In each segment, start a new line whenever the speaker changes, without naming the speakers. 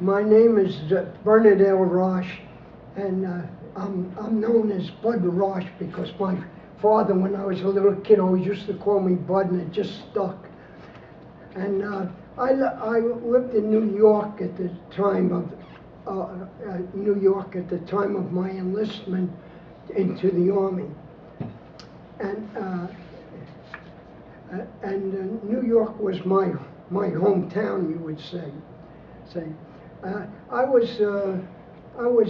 My name is Bernadette Rosch, and I'm known as Bud Rosch because my father, when I was a little kid, always used to call me Bud, and it just stuck. And I lived in New York at the time of my enlistment into the Army, and New York was my hometown, you would say. I was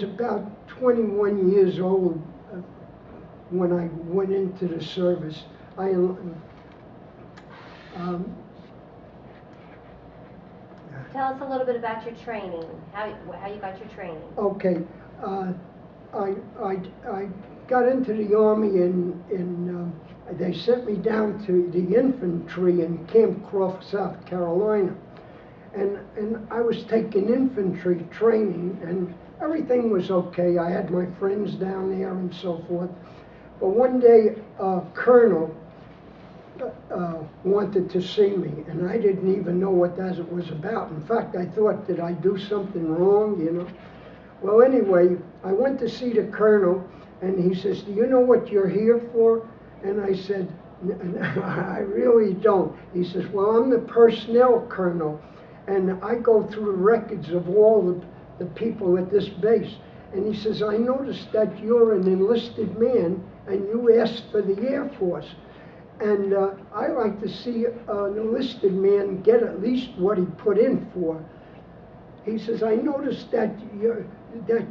about 21 years old when I went into the service.
Tell us a little bit about your training, how you got your training.
Okay, I got into the Army and they sent me down to the infantry in Camp Croft, South Carolina. And I was taking infantry training, and everything was okay. I had my friends down there and so forth. But one day, a colonel wanted to see me, and I didn't even know what that was about. In fact, I thought, did I do something wrong, you know? Well, anyway, I went to see the colonel, and he says, do you know what you're here for? And I said, I really don't. He says, well, I'm the personnel colonel, and I go through the records of all the people at this base. And he says, I noticed that you're an enlisted man, and you asked for the Air Force. And I like to see an enlisted man get at least what he put in for. He says, I noticed that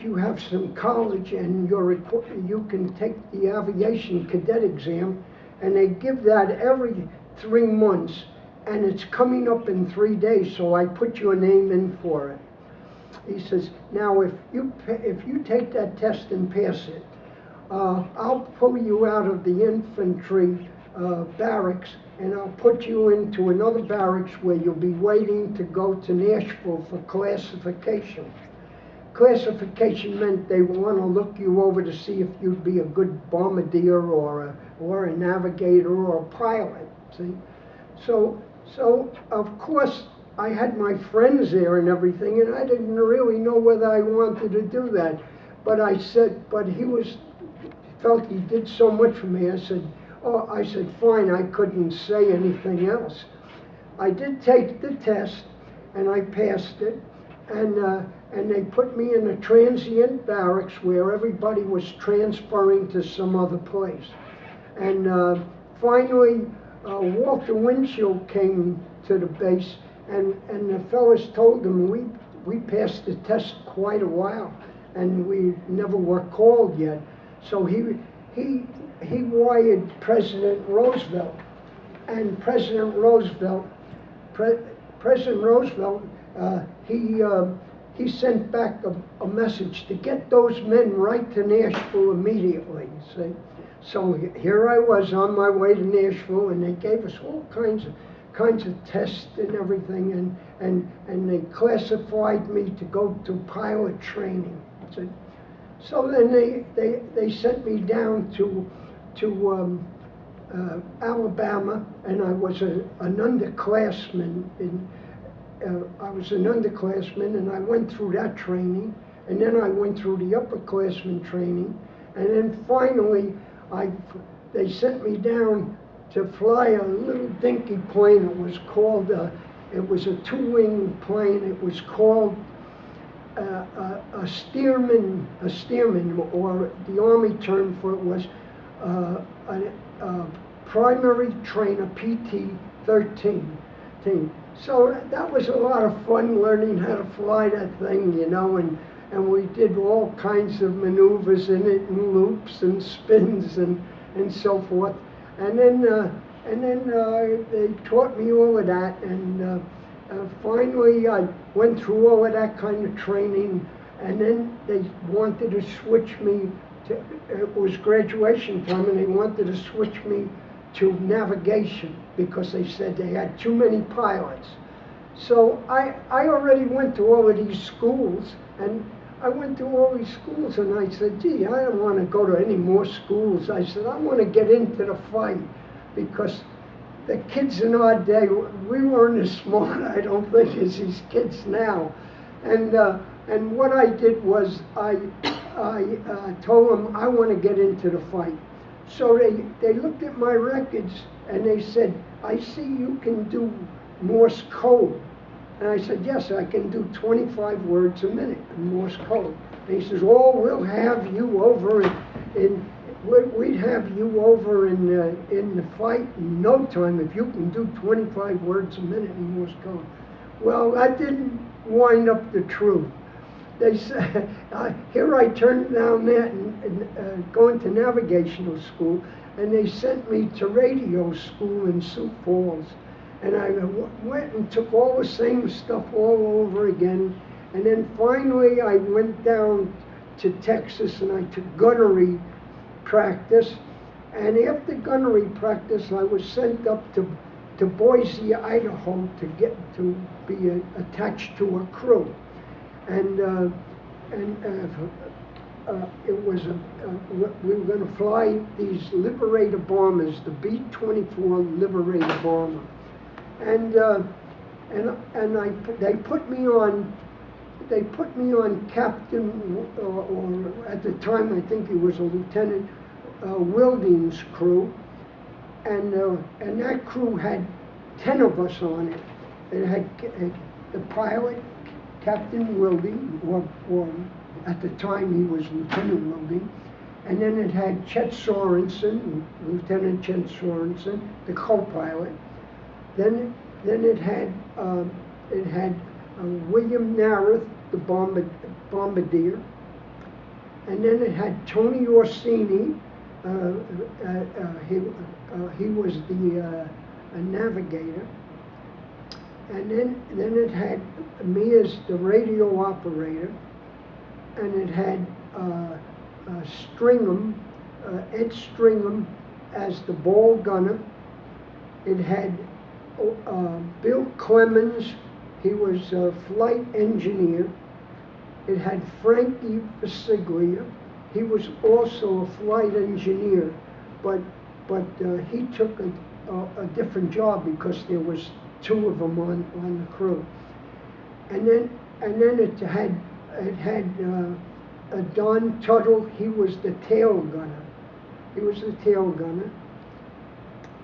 you have some college and you can take the aviation cadet exam, and they give that every 3 months, and it's coming up in 3 days, so I put your name in for it. He says, now if you take that test and pass it, I'll pull you out of the infantry barracks, and I'll put you into another barracks where you'll be waiting to go to Nashville for classification. Classification meant they want to look you over to see if you'd be a good bombardier or a navigator or a pilot, see? So of course, I had my friends there and everything, and I didn't really know whether I wanted to do that. But I said, but he felt he did so much for me. I said, fine, I couldn't say anything else. I did take the test, and I passed it, and they put me in a transient barracks where everybody was transferring to some other place. And finally, Walter Winchell came to the base, and the fellas told him, we passed the test quite a while, and we never were called yet. So he wired President Roosevelt, and President Roosevelt, he sent back a message to get those men right to Nashville immediately, see? So here I was on my way to Nashville, and they gave us all kinds of tests and everything, and they classified me to go to pilot training. See? So then they sent me down to Alabama, and I was an underclassman. And I went through that training, and then I went through the upperclassman training, and then finally they sent me down to fly a little dinky plane. It was called it was a 2-wing plane. It was called a steerman, or the Army term for it was a primary trainer, PT-13. So that was a lot of fun, learning how to fly that thing, you know, and we did all kinds of maneuvers in it, and loops and spins and so forth. And then they taught me all of that, and finally I went through all of that kind of training, and then they wanted to switch me to, it was graduation time, and they wanted to switch me to navigation because they said they had too many pilots. So I already went to all of these schools, and I went to all these schools, and I said, gee, I don't want to go to any more schools. I said, I want to get into the fight, because the kids in our day, we weren't as smart, I don't think, as these kids now. And what I did was I told them I want to get into the fight. So they looked at my records and they said, I see you can do Morse code. And I said, yes, I can do 25 words a minute in Morse code. And he says, oh, we'll have you over we'd have you over in the fight in no time if you can do 25 words a minute in Morse code. Well, that didn't wind up the truth. They said, here I turned down that and going to navigational school, and they sent me to radio school in Sioux Falls. And I went and took all the same stuff all over again. And then finally I went down to Texas and I took gunnery practice. And after gunnery practice, I was sent up to Boise, Idaho to be attached to a crew. And it was we were going to fly these Liberator bombers, the B-24 Liberator bomber, and they put me on Captain, or at the time I think he was a Lieutenant Wilding's crew, and that crew had 10 of us on it. It had the pilot, Captain Wilding, or at the time he was Lieutenant Wilding, and then it had Chet Sorensen, Lieutenant Chet Sorensen, the co-pilot. Then it had William Nareth, the bombardier, and then it had Tony Orsini. He was the navigator. And then it had me as the radio operator, and it had Stringham, Ed Stringham as the ball gunner. It had Bill Clemens, he was a flight engineer. It had Frankie Fasiglia, he was also a flight engineer, but he took a different job because there was 2 of them on the crew. And then it had Don Tuttle, he was the tail gunner. He was the tail gunner.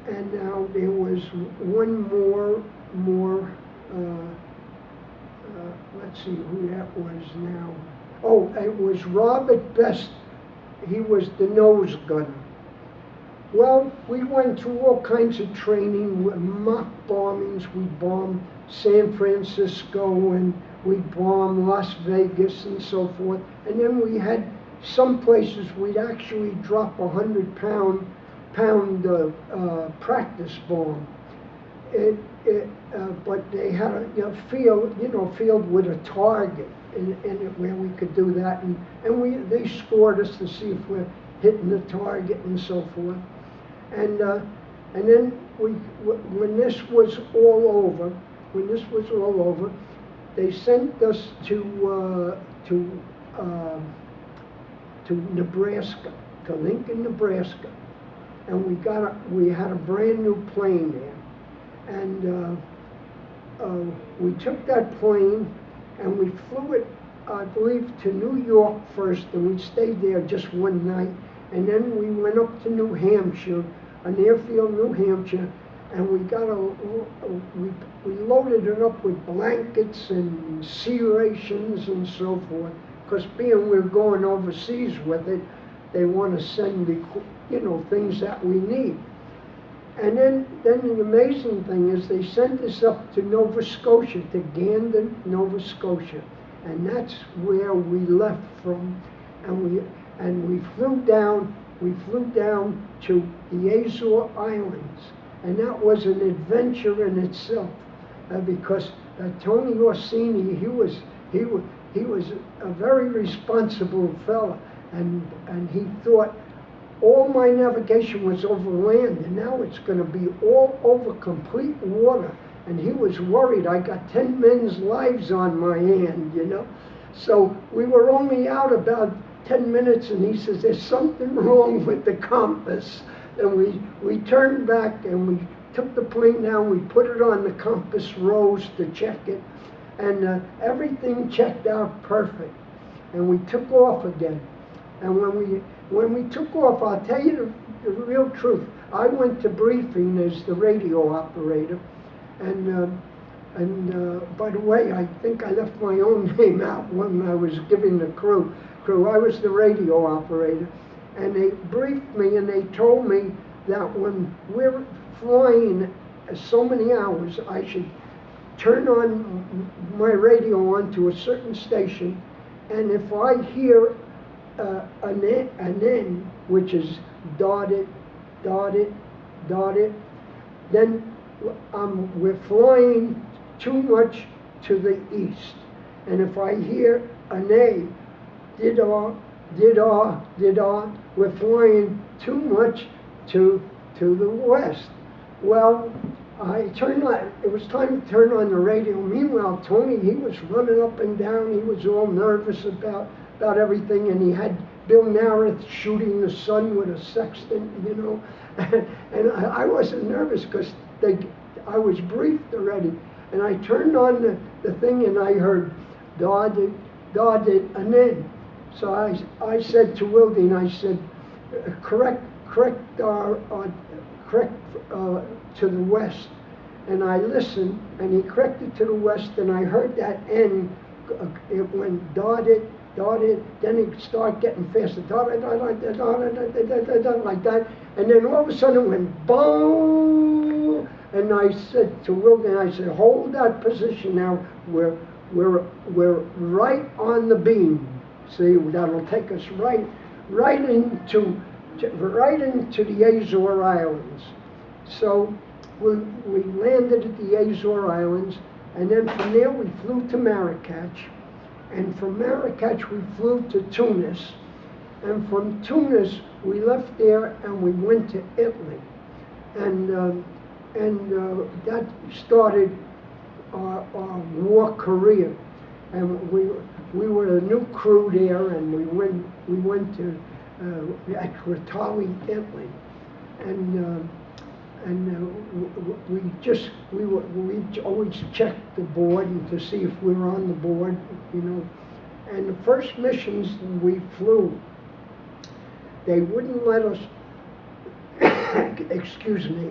And now there was one more let's see who that was now. Oh, it was Robert Best. He was the nose gunner. Well, we went through all kinds of training, mock bombings. We bombed San Francisco and we bombed Las Vegas and so forth. And then we had some places we'd actually drop 100-pound practice bomb. But they had a field with a target in it where we could do that, and they scored us to see if we're hitting the target and so forth. And then when this was all over, they sent us to Nebraska, to Lincoln, Nebraska, and we had a brand new plane there, and we took that plane and we flew it, I believe, to New York first, and we stayed there just one night, and then we went up to New Hampshire, an airfield, New Hampshire, and we got we loaded it up with blankets and sea rations and so forth, because being we're going overseas with it, they want to send things that we need. And then the amazing thing is they sent us up to Nova Scotia, to Gandon, Nova Scotia, and that's where we left from, and we flew down to the Azore Islands, and that was an adventure in itself, because Tony Orsini, he was a very responsible fella, and he thought all my navigation was over land, and now it's going to be all over complete water, and he was worried. I got 10 men's lives on my hand, So we were only out about 10 minutes, and he says, there's something wrong with the compass. And we turned back, and we took the plane down, we put it on the compass rose to check it, and everything checked out perfect. And we took off again. And when we took off, I'll tell you the real truth. I went to briefing as the radio operator, and by the way, I think I left my own name out when I was giving the crew. I was the radio operator, and they briefed me and they told me that when we're flying so many hours, I should turn on my radio onto a certain station, and if I hear an N, which is dotted, dotted, dotted, then we're flying too much to the east. And if I hear an A, did-ah, did-ah, did-ah, we're flying too much to the west. Well, it was time to turn on the radio. Meanwhile, Tony, he was running up and down. He was all nervous about everything, and he had Bill Nareth shooting the sun with a sextant, you know. And I wasn't nervous because I was briefed already. And I turned on the thing and I heard dotted, dotted, and then. So I said to Wilding, I said, correct to the west. And I listened, and he corrected to the west, and I heard that N, it went dotted, dotted, then it started getting faster, dotted, dotted, dotted, dotted, like that, and then all of a sudden it went boom, and I said to Wilden, I said, hold that position now, we're right on the beam, see, that'll take us right into the Azore Islands. So we landed at the Azore Islands, and then from there we flew to Marrakech, and from Marrakech we flew to Tunis, and from Tunis we left there and we went to Italy, and that started our war career, and we were a new crew there, and we went to Crotali, Italy, and we always checked the board and to see if we were on the board, you know. And the first missions we flew, they wouldn't let us, excuse me,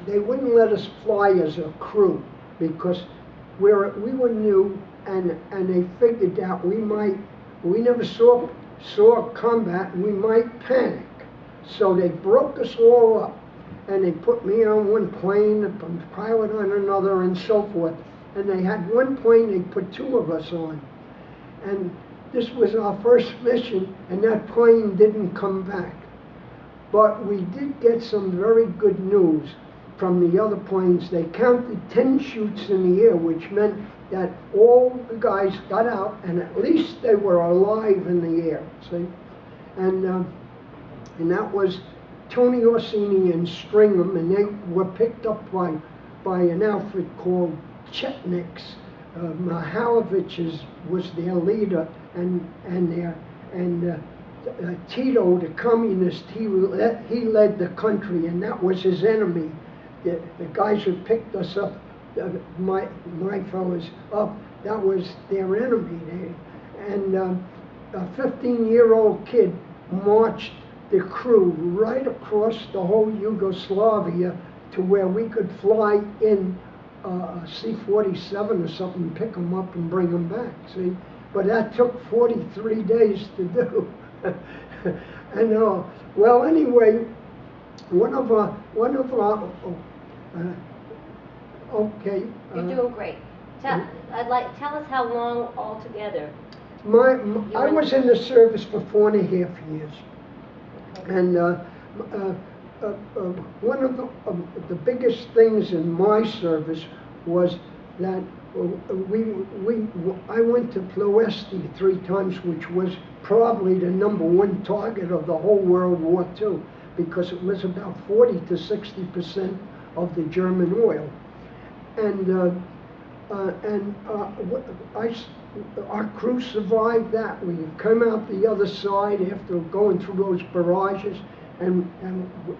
they wouldn't let us fly as a crew because we were new, and they figured that we never saw combat, and we might panic. So they broke us all up, and they put me on one plane, a pilot on another, and so forth. And they had one plane they put two of us on. And this was our first mission, and that plane didn't come back. But we did get some very good news from the other planes. They counted 10 shoots in the air, which meant that all the guys got out, and at least they were alive in the air, see? And that was Tony Orsini and Stringham, and they were picked up by an outfit called Chetniks. Mihaljevic was their leader, and Tito, the communist, he led the country, and that was his enemy. The guys who picked us up, my fellows up, that was their enemy. And a 15-year-old kid marched the crew right across the whole Yugoslavia to where we could fly in a C-47 or something, pick them up and bring them back, see? But that took 43 days to do. And well, anyway, one of our okay.
You're doing great. Tell us how long altogether.
I was in the service for 4.5 years. Okay. And one of the biggest things in my service was that I went to Ploesti 3 times, which was probably the #1 target of the whole World War II, because it was about 40 to 60% of the German oil. And our crew survived that. We came out the other side after going through those barrages, and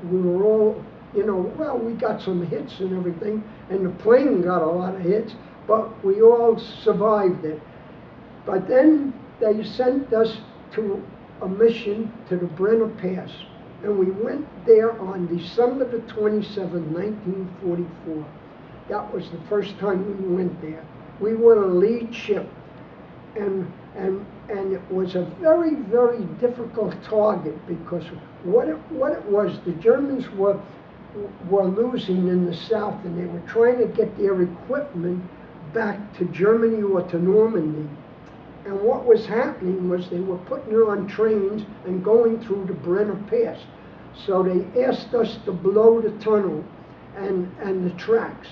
we were all you know, well, we got some hits and everything, and the plane got a lot of hits, but we all survived it. But then they sent us to a mission to the Brenner Pass, and we went there on December the 27th, 1944. That was the first time we went there. We were a lead ship, and it was a very, very difficult target, because what it was, the Germans were losing in the south, and they were trying to get their equipment back to Germany or to Normandy. And what was happening was they were putting it on trains and going through the Brenner Pass. So they asked us to blow the tunnel and the tracks.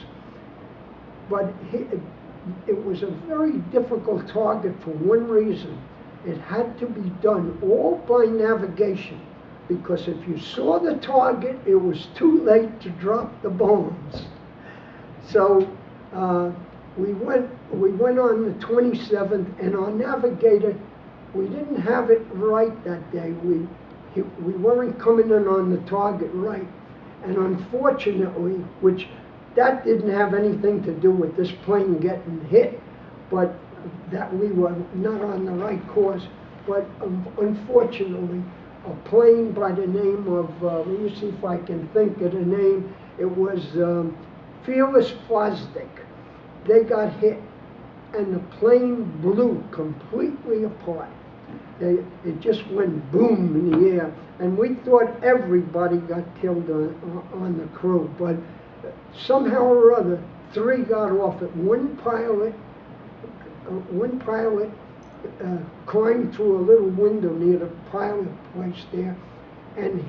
But it was a very difficult target for one reason. It had to be done all by navigation, because if you saw the target, it was too late to drop the bombs. So we went on the 27th, and our navigator, we didn't have it right that day. We weren't coming in on the target right. And unfortunately, which that didn't have anything to do with this plane getting hit, but that we were not on the right course. But unfortunately, a plane by the name of, let me see if I can think of the name, it was Fearless Fosdick. They got hit, and the plane blew completely apart. It just went boom in the air, and we thought everybody got killed on the crew, but somehow or other, 3 got off it. One pilot climbed through a little window near the pilot place there, and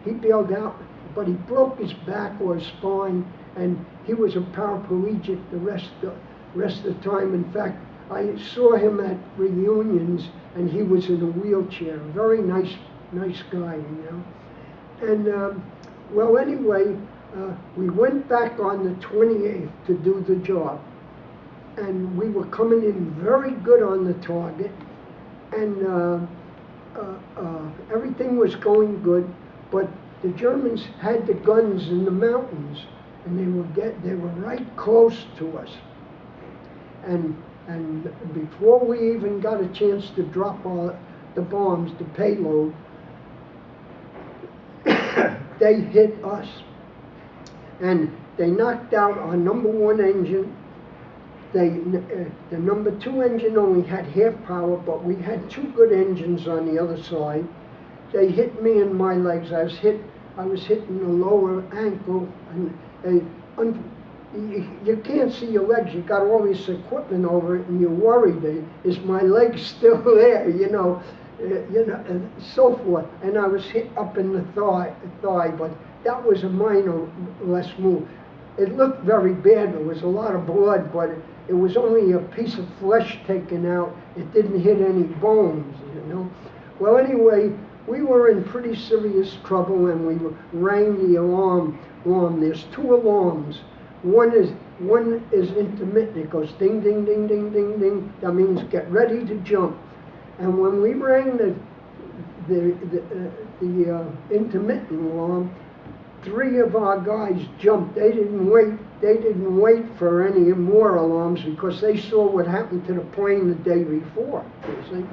he bailed out, but he broke his back or his spine, and he was a paraplegic the rest of the time. In fact, I saw him at reunions, and he was in a wheelchair. Very nice guy, you know. And well, anyway, we went back on the 28th to do the job, and we were coming in very good on the target, and everything was going good, but the Germans had the guns in the mountains, and they were right close to us. And before we even got a chance to drop the bombs, the payload, they hit us. And they knocked out our #1 engine. The #2 engine only had half power, but we had 2 good engines on the other side. They hit me in my legs. I was hitting the lower ankle, and you can't see your legs. You got all this equipment over it, and you're worried. Is my leg still there? You know, and so forth. And I was hit up in the thigh, but that was a minor less move. It looked very bad. There was a lot of blood, but it was only a piece of flesh taken out. It didn't hit any bones, you know. Well, anyway, we were in pretty serious trouble, and we rang the alarm. There's 2 alarms. One is intermittent. It goes ding, ding, ding, ding, ding, ding. That means get ready to jump. And when we rang the intermittent alarm, 3 of our guys jumped. They didn't wait for any more alarms, because they saw what happened to the plane the day before, you see.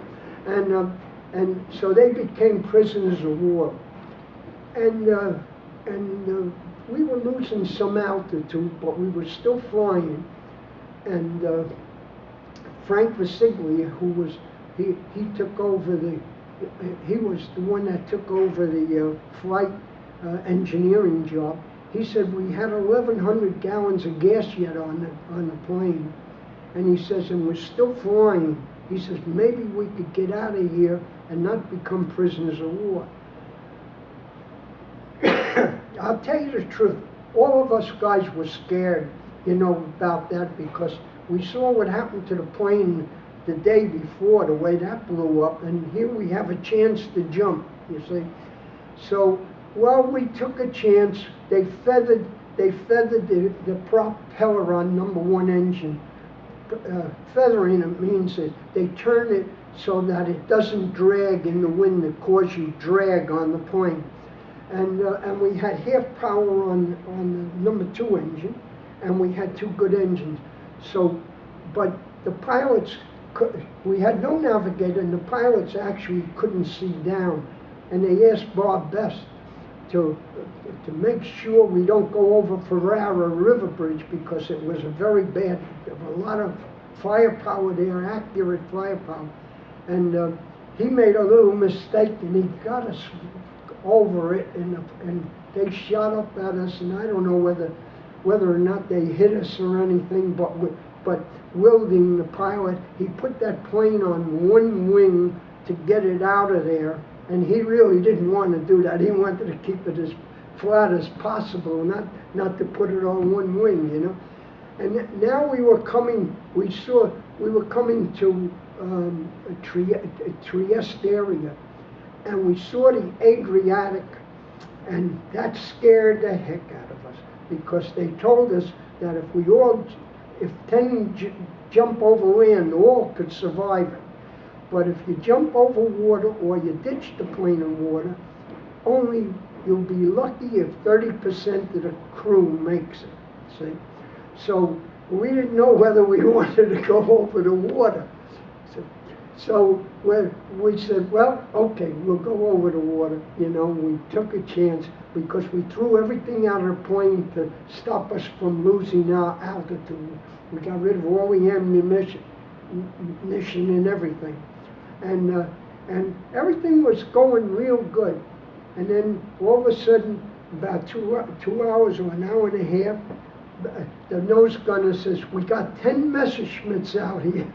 And so they became prisoners of war. And we were losing some altitude, but we were still flying. And Frank Vasiglia, he took over he was the one that took over the flight engineering job. He said we had 1,100 gallons of gas yet on the plane, and he says, and we're still flying. He says maybe we could get out of here and not become prisoners of war. I'll tell you the truth, all of us guys were scared, you know, about that, because we saw what happened to the plane the day before, the way that blew up, and here we have a chance to jump, you see. So, well, we took a chance. They feathered the propeller on #1 engine. Feathering it means that they turn it so that it doesn't drag in the wind that cause you drag on the plane. and we had half power on the number 2 engine, and we had 2 good engines. So, but the pilots, we had no navigator, and the pilots actually couldn't see down. And they asked Bob Best to make sure we don't go over Ferrara River Bridge, because it was a very bad, a lot of firepower there, accurate firepower. And he made a little mistake, and he got us over it, and they shot up at us, and I don't know whether or not they hit us or anything, but Wilding, the pilot, he put that plane on one wing to get it out of there, and he really didn't want to do that. He wanted to keep it as flat as possible, not to put it on one wing, you know. And now we were coming to Trieste area, and we saw the Adriatic, and that scared the heck out of us, because they told us that if 10 jump over land, all could survive it. But if you jump over water or you ditch the plane in water, only you'll be lucky if 30% of the crew makes it, see? So we didn't know whether we wanted to go over the water. So we said, well, okay, we'll go over the water. You know, we took a chance, because we threw everything out of the plane to stop us from losing our altitude. We got rid of all the ammunition and everything. And everything was going real good. And then all of a sudden, about 2 hours or an hour and a half, the nose gunner says, we got 10 Messerschmitts out here.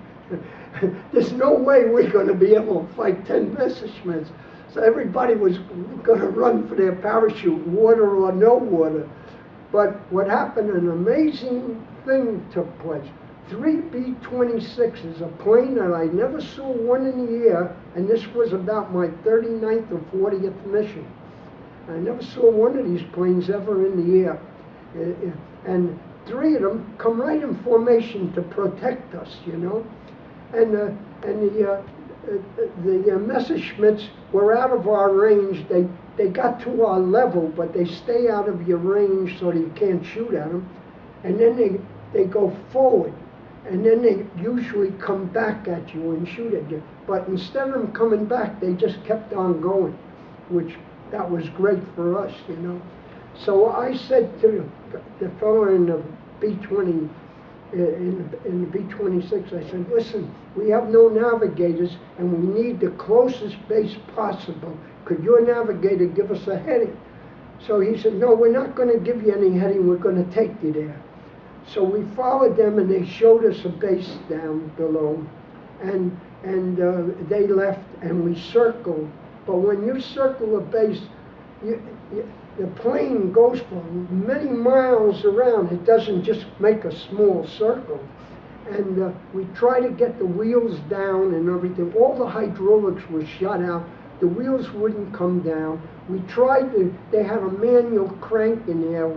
There's no way we're going to be able to fight 10 Messerschmitts. So everybody was going to run for their parachute, water or no water. But what happened, an amazing thing took place. 3 B-26s, a plane that I never saw one in the air, and this was about my 39th or 40th mission. I never saw one of these planes ever in the air. And 3 of them come right in formation to protect us, you know. And the Messerschmitts were out of our range. They got to our level, but they stay out of your range so that you can't shoot at them. And then they go forward, and then they usually come back at you and shoot at you. But instead of them coming back, they just kept on going, which that was great for us, you know. So I said to the fellow in the B-20, in the B-26, I said, listen, we have no navigators, and we need the closest base possible. Could your navigator give us a heading? So he said, no, we're not going to give you any heading, we're going to take you there. So we followed them, and they showed us a base down below, and they left, and we circled. But when you circle a base, the plane goes for many miles around. It doesn't just make a small circle. And we try to get the wheels down and everything. All the hydraulics were shut out. The wheels wouldn't come down. We tried they had a manual crank in there,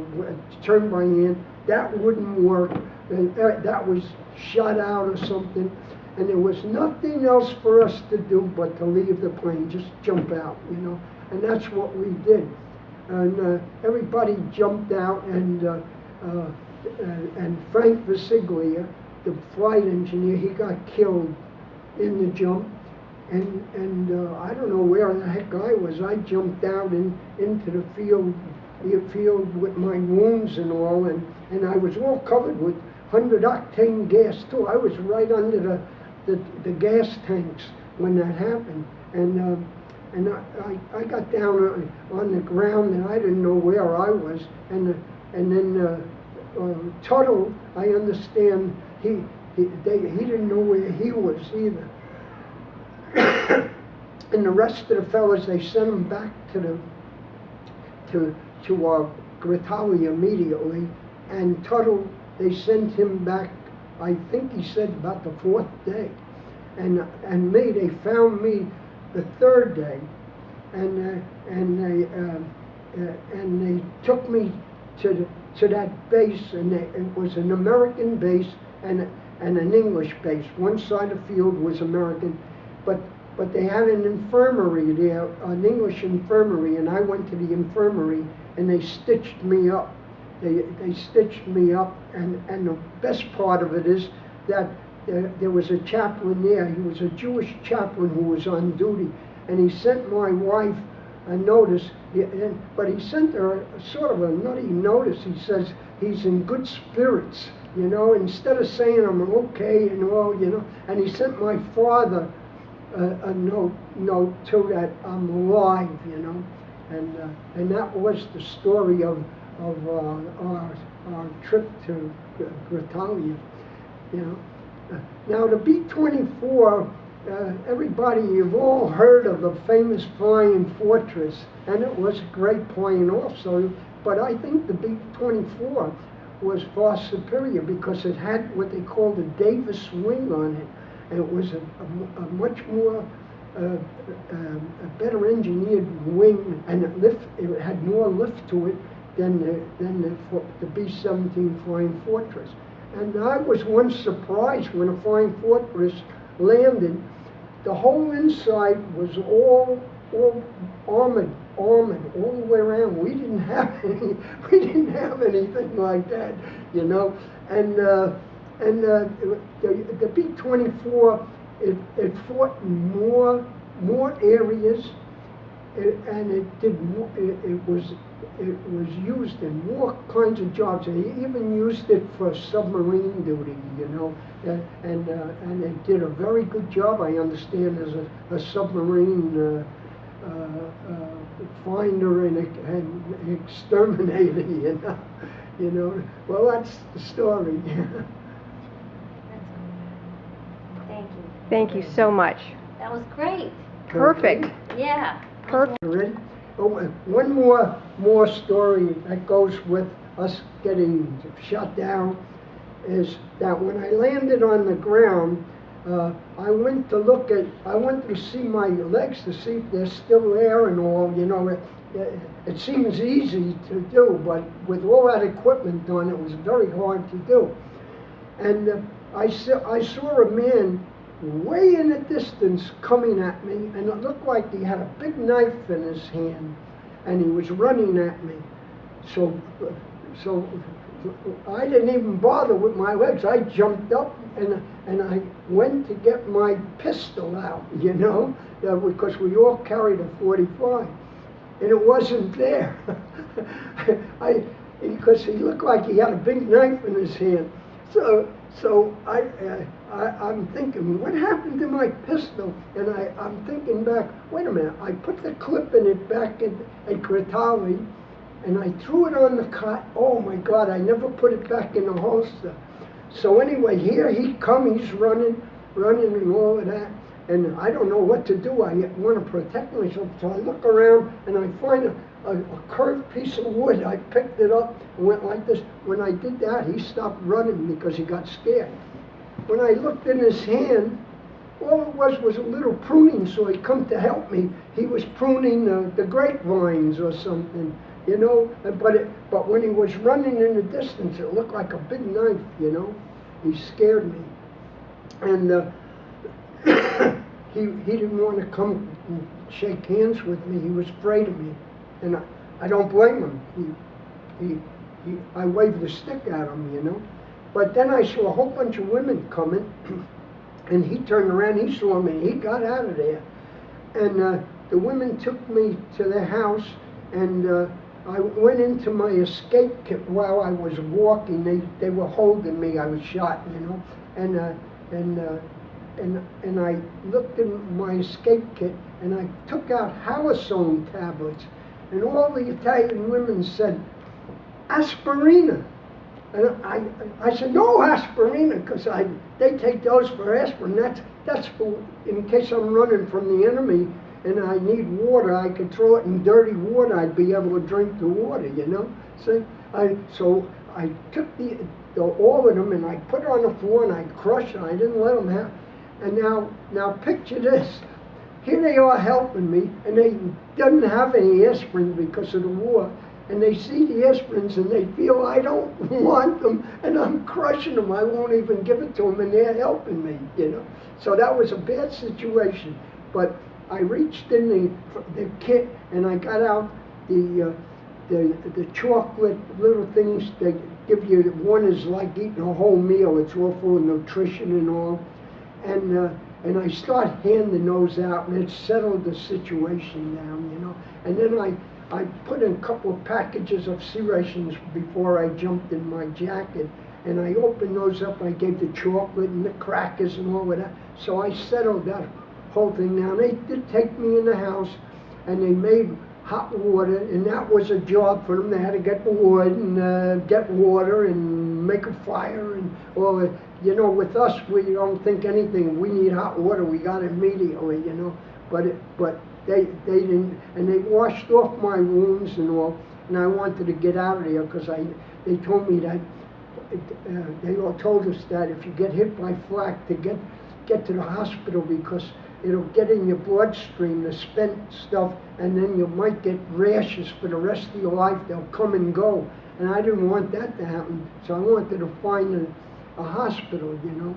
turned by hand. That wouldn't work. That was shut out or something. And there was nothing else for us to do but to leave the plane, just jump out, you know. And that's what we did. And everybody jumped out, and Frank Visiglia, the flight engineer, he got killed in the jump. And I don't know where the heck I was. I jumped out into the field with my wounds and all, and I was all covered with 100-octane gas too. I was right under the gas tanks when that happened. And I got down on the ground, and I didn't know where I was. And then Tuttle, I understand, he didn't know where he was either. And the rest of the fellas, they sent them back to Gritali immediately. And Tuttle, they sent him back, I think he said about the 4th day. And they found me the 3rd day, and they took me to that base, and it was an American base and an English base. One side of the field was American, but but they had an infirmary there, an English infirmary, and I went to the infirmary, and they stitched me up. They stitched me up, and the best part of it is that there was a chaplain there. He was a Jewish chaplain who was on duty, and he sent my wife a notice, but he sent her sort of a nutty notice. He says he's in good spirits, you know, instead of saying I'm okay and all, you know, and he sent my father a note too that I'm alive, you know, and that was the story of our trip to Gritalia, you know. Now the B-24, everybody, you've all heard of the famous Flying Fortress, and it was a great plane also, but I think the B-24 was far superior because it had what they called a Davis wing on it, and it was a much more, a better engineered wing, and it had more lift to it than the B-17 Flying Fortress. And I was once surprised when a Flying Fortress landed. The whole inside was all armored all the way around. We didn't have anything like that, you know. And the B-24, it fought in more areas, and it was used in more kinds of jobs. And he even used it for submarine duty, you know, and it did a very good job, I understand, as a submarine finder and exterminator, you know. Well, that's the story.
Thank you.
Thank you so much.
That was great.
Perfect.
Yeah.
Perfect.
Ready? Oh, one more story that goes with us getting shot down is that when I landed on the ground, I went to see my legs to see if they're still there and all, you know. It seems easy to do, but with all that equipment on, it was very hard to do. And I saw a man way in the distance coming at me, and it looked like he had a big knife in his hand, and he was running at me. So I didn't even bother with my legs. I jumped up and I went to get my pistol out, you know, because we all carried a .45, and it wasn't there. Because he looked like he had a big knife in his hand. So I'm thinking, what happened to my pistol? And I'm thinking back, wait a minute, I put the clip in it back at Gritalia, and I threw it on the cot. Oh my God, I never put it back in the holster. So anyway, here he comes, he's running and all of that, and I don't know what to do. I want to protect myself, so I look around and I find a curved piece of wood. I picked it up and went like this. When I did that, he stopped running because he got scared. When I looked in his hand, all it was a little pruning saw. He come to help me. He was pruning the grapevines or something, you know. But when he was running in the distance, it looked like a big knife, you know. He scared me, and he didn't want to come and shake hands with me. He was afraid of me, and I don't blame him. I waved the stick at him, you know. But then I saw a whole bunch of women coming, and he turned around, he saw me, and he got out of there. And the women took me to their house, and I went into my escape kit while I was walking. They were holding me. I was shot, you know. And I looked in my escape kit, and I took out halosone tablets, and all the Italian women said, aspirina. And I said, no aspirina, because they take those for aspirin. That's for in case I'm running from the enemy and I need water. I could throw it in dirty water. I'd be able to drink the water, you know. So I took all of them and I put it on the floor and I crushed it. I didn't let them have. And now picture this. Here they are helping me, and they didn't have any aspirin because of the war. And they see the aspirins and they feel I don't want them, and I'm crushing them. I won't even give it to them, and they're helping me, you know. So that was a bad situation. But I reached in the kit and I got out the chocolate little things they give you. One is like eating a whole meal. It's all full of nutrition and all. And I start handing those out, and it settled the situation down, you know. And then I put in a couple of packages of sea rations before I jumped in my jacket, and I opened those up. I gave the chocolate and the crackers and all of that. So I settled that whole thing down. They did take me in the house, and they made hot water, and that was a job for them. They had to get the wood and get water and make a fire and all that. You know, with us, we don't think anything. We need hot water, we got it immediately, you know. But they didn't, and they washed off my wounds and all. And I wanted to get out of there because they told me that they all told us that if you get hit by flak, to get to the hospital because it'll get in your bloodstream, the spent stuff, and then you might get rashes for the rest of your life. They'll come and go, and I didn't want that to happen. So I wanted to find a hospital, you know.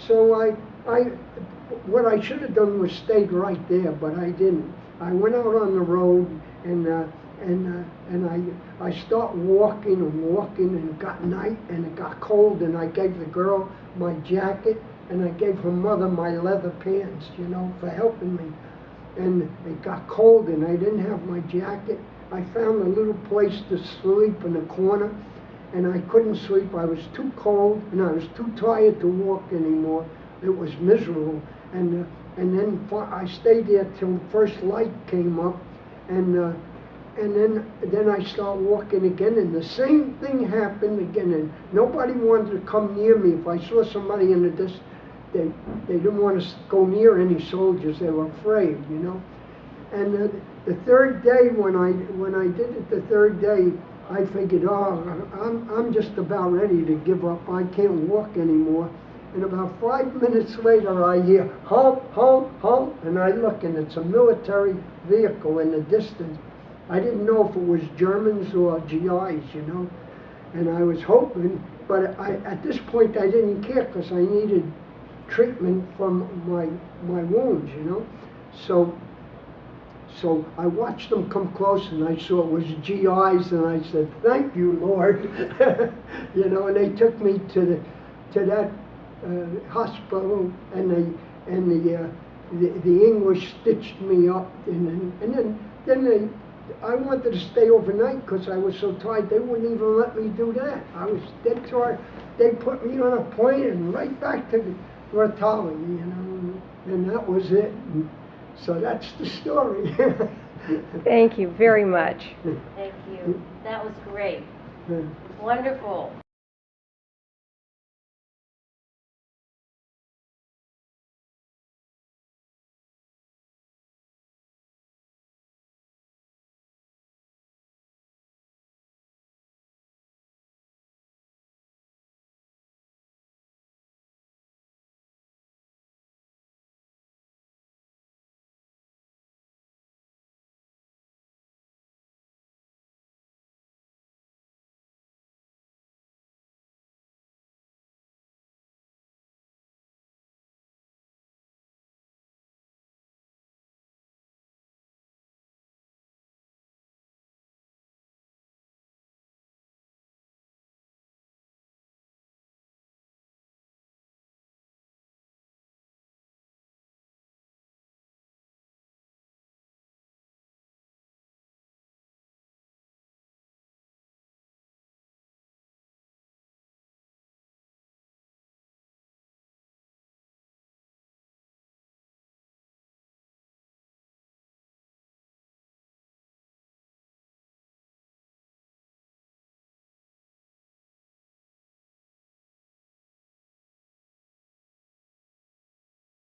So what I should have done was stayed right there, but I didn't. I went out on the road, and I start walking and it got night and it got cold, and I gave the girl my jacket and I gave her mother my leather pants, you know, for helping me. And it got cold and I didn't have my jacket. I found a little place to sleep in a corner, and I couldn't sleep. I was too cold and I was too tired to walk anymore. It was miserable. And then I stayed there till first light came up, and then I start walking again, and the same thing happened again. And nobody wanted to come near me. If I saw somebody in the distance, they didn't want to go near any soldiers. They were afraid, you know. And the third day, when I did it, the third day, I figured, oh, I'm just about ready to give up. I can't walk anymore. And about 5 minutes later, I hear honk, honk, honk, and I look, and it's a military vehicle in the distance. I didn't know if it was Germans or GIs, you know. And I was hoping, but at this point I didn't care because I needed treatment from my wounds, you know. So I watched them come close, and I saw it was GIs, and I said, "Thank you, Lord," you know. And they took me to that hospital, and the English stitched me up, and then I wanted to stay overnight because I was so tired. They wouldn't even let me do that. I was dead tired. They put me on a plane and right back to Rotali, you know, and that was it. And so that's the story.
Thank you very much.
Thank you. That was great. Wonderful.